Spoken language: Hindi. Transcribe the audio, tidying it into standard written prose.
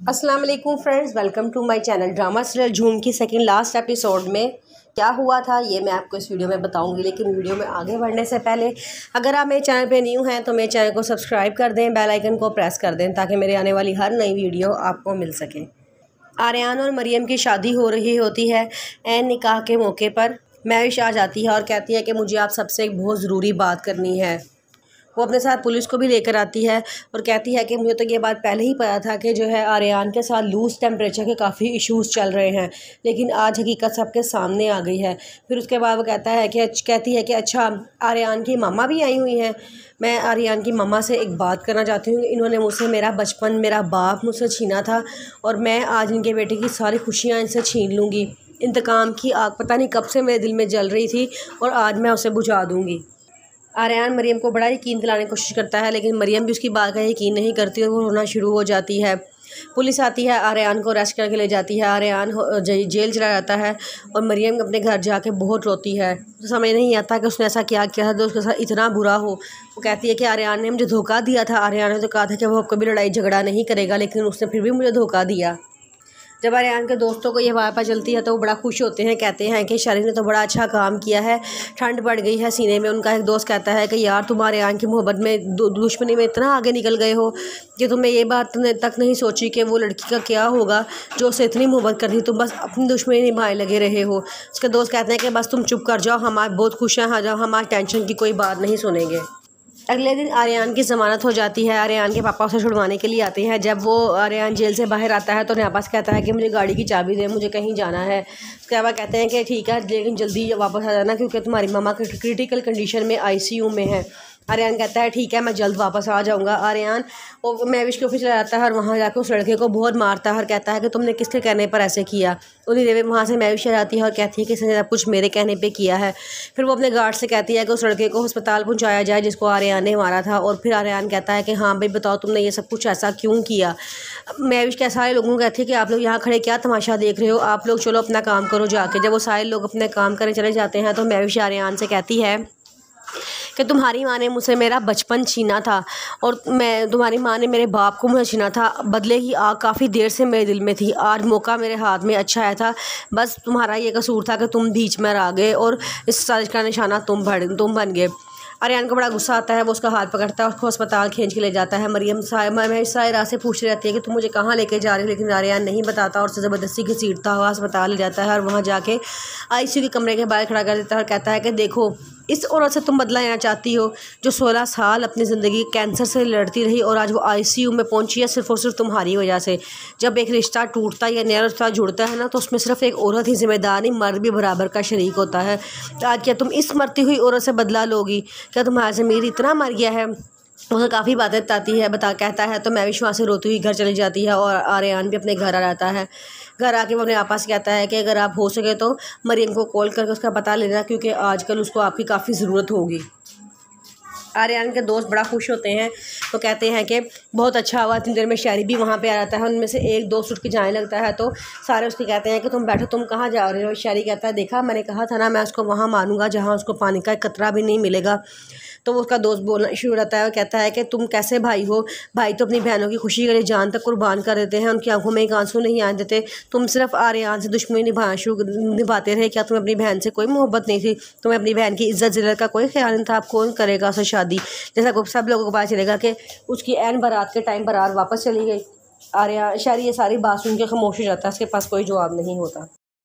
अस्सलाम वालेकुम friends, welcome to my channel. Drama serial Jhoom की सेकंड लास्ट एपिसोड में क्या हुआ था ये मैं आपको इस वीडियो में बताऊंगी। लेकिन वीडियो में आगे बढ़ने से पहले अगर आप मेरे चैनल पे न्यू हैं तो मेरे चैनल को सब्सक्राइब कर दें, बेल आइकन को प्रेस कर दें ताकि मेरे आने वाली हर नई वीडियो आपको मिल सके। आर्यन और मरियम की शादी हो रही होती है। ऐन निकाह के मौके पर महविश आ जाती है और कहती है कि मुझे आप सबसे एक बहुत ज़रूरी बात करनी है। वो अपने साथ पुलिस को भी लेकर आती है और कहती है कि मुझे तो ये बात पहले ही पता था कि जो है आर्यन के साथ लूज़ टेम्परेचर के काफ़ी इश्यूज़ चल रहे हैं, लेकिन आज हकीकत सबके सामने आ गई है। फिर उसके बाद वो कहती है कि अच्छा आर्यन की मामा भी आई हुई हैं। मैं आर्यन की मामा से एक बात करना चाहती हूँ। इन्होंने मुझसे मेरा बचपन, मेरा बाप मुझसे छीना था और मैं आज इनके बेटे की सारी खुशियाँ इनसे छीन लूँगी। इंतकाम की आग पता नहीं कब से मेरे दिल में जल रही थी और आज मैं उसे बुझा दूँगी। आर्यन मरियम को बड़ा यकीन दिलाने की कोशिश करता है, लेकिन मरियम भी उसकी बात का यकीन नहीं करती और वो रोना शुरू हो जाती है। पुलिस आती है, आर्यन को अरेस्ट करके ले जाती है। आर्यन जेल चला जाता है और मरियम अपने घर जाके बहुत रोती है। तो समझ नहीं आता कि उसने ऐसा क्या किया था तो उसके साथ इतना बुरा हो। वो कहती है कि आर्यन ने मुझे धोखा दिया था। आर्यन ने तो कहा था कि वो कभी लड़ाई झगड़ा नहीं करेगा, लेकिन उसने फिर भी मुझे धोखा दिया। जब आर्यन के दोस्तों को ये बात पता चलती है तो वो बड़ा खुश होते हैं, कहते हैं कि शरीफ ने तो बड़ा अच्छा काम किया है, ठंड बढ़ गई है सीने में। उनका एक दोस्त कहता है कि यार तुम आर्यन की मोहब्बत में दुश्मनी में इतना आगे निकल गए हो कि तुम्हें ये बात तक नहीं सोची कि वो लड़की का क्या होगा जो उससे इतनी मोहब्बत करती, तुम बस अपनी दुश्मनी निभाए लगे रहे हो। उसके दोस्त कहते हैं कि बस तुम चुप कर जाओ, हमारे बहुत खुश हैं, आ जाओ, हमारी टेंशन की कोई बात नहीं सुनेंगे। अगले दिन आर्यन की ज़मानत हो जाती है। आर्यन के पापा उसे छुड़वाने के लिए आते हैं। जब वो आर्यन जेल से बाहर आता है तो न्यापास कहता है कि मुझे गाड़ी की चाबी दे, मुझे कहीं जाना है। उसके बाद कहते हैं कि ठीक है, लेकिन जल्दी वापस आ जाना क्योंकि तुम्हारी मामा क्रिटिकल कंडीशन में ICU में है। आर्यन कहता है ठीक है, मैं जल्द वापस आ जाऊंगा। आर्यन और महविश के ऑफिस चला जाता है और वहाँ जाकर उस लड़के को बहुत मारता है और कहता है कि तुमने किसके कहने पर ऐसे किया। उन्हीं देर वहाँ से महविश आ जाती है और कहती है कि इसने सब कुछ मेरे कहने पे किया है। फिर वो अपने गार्ड से कहती है कि उस लड़के को अस्पताल पहुँचाया जाए जिसको आर्यन ने मारा था। और फिर आर्यन कहता है कि हाँ भाई बताओ तुमने ये सब कुछ ऐसा क्यों किया। महविश के सारे लोगों को कहती है कि आप लोग यहाँ खड़े क्या तमाशा देख रहे हो, आप लोग चलो अपना काम करो जाके। जब वो सारे लोग अपने काम करने चले जाते हैं तो महविश आर्यन से कहती है कि तुम्हारी माँ ने मुझसे मेरा बचपन छीना था और तुम्हारी माँ ने मेरे बाप को मुझे छीना था। बदले की आग काफ़ी देर से मेरे दिल में थी, आज मौका मेरे हाथ में अच्छा आया था। बस तुम्हारा ये कसूर था कि तुम बीच में आ गए और इस साजिश का निशाना तुम बन गए। आर्यन को बड़ा गुस्सा आता है, वो उसका हाथ पकड़ता है, उसको अस्पताल खींच के ले जाता है। मरियम सारी रात से पूछ रहती है कि तुम मुझे कहाँ लेके जा रही हो, लेकिन आर्यन नहीं बताता और उसे ज़बरदस्ती घसीटता हुआ अस्पताल ले जाता है और वहाँ जाके ICU के कमरे के बाहर खड़ा कर देता है और कहता है कि देखो इस औरत से तुम बदला लेना चाहती हो जो 16 साल अपनी ज़िंदगी कैंसर से लड़ती रही और आज वो ICU में पहुंची है सिर्फ और सिर्फ तुम्हारी वजह से। जब एक रिश्ता टूटता या नया रिश्ता जुड़ता है ना तो उसमें सिर्फ एक औरत ही जिम्मेदार नहीं, मर्द भी बराबर का शरीक होता है। तो आज क्या तुम इस मरती हुई औरत से बदला लोगी? क्या तुम्हारा ज़मीर इतना मर गया है? उसे काफ़ी बातें बताती है, कहता है तो महविश वहाँ से रोती हुई घर चली जाती है और आर्यन भी अपने घर आ जाता है। घर आके वो अपने आपस कहता है कि अगर आप हो सके तो मरियम को कॉल करके उसका पता लेना क्योंकि आजकल उसको आपकी काफ़ी ज़रूरत होगी। आर्यन के दोस्त बड़ा खुश होते हैं तो कहते हैं कि बहुत अच्छा हुआ, इतनी देर में शायरी भी वहाँ पे आ जाता है। उनमें से एक दोस्त उठ के जाने लगता है तो सारे उसके कहते हैं कि तुम बैठो, तुम कहाँ जा रहे हो। शायरी कहता है देखा मैंने कहा था ना, मैं उसको वहाँ मारूंगा जहाँ उसको पानी का एक कतरा भी नहीं मिलेगा। तो वो उसका दोस्त बोलना शुरू रहता है और कहता है कि तुम कैसे भाई हो, भाई तो अपनी बहनों की खुशी के लिए जान तक कुर्बान कर देते हैं, उनकी आंखों में एक आंसू नहीं आने देते। तुम सिर्फ आर्यन से दुश्मनी निभाते रहे, क्या तुम्हें अपनी बहन से कोई मोहब्बत नहीं थी? तुम्हें अपनी बहन की इज्जत जिल्लत का कोई ख्याल नहीं था? आप कौन करेगा उससे शादी? जैसा को सब लोगों को पता चलेगा कि उसकी ऐन बारात के टाइम बारात वापस चली गई। आर्यन शायरी ये सारी बात सुन के खामोश हो जाता है, उसके पास कोई जवाब नहीं होता।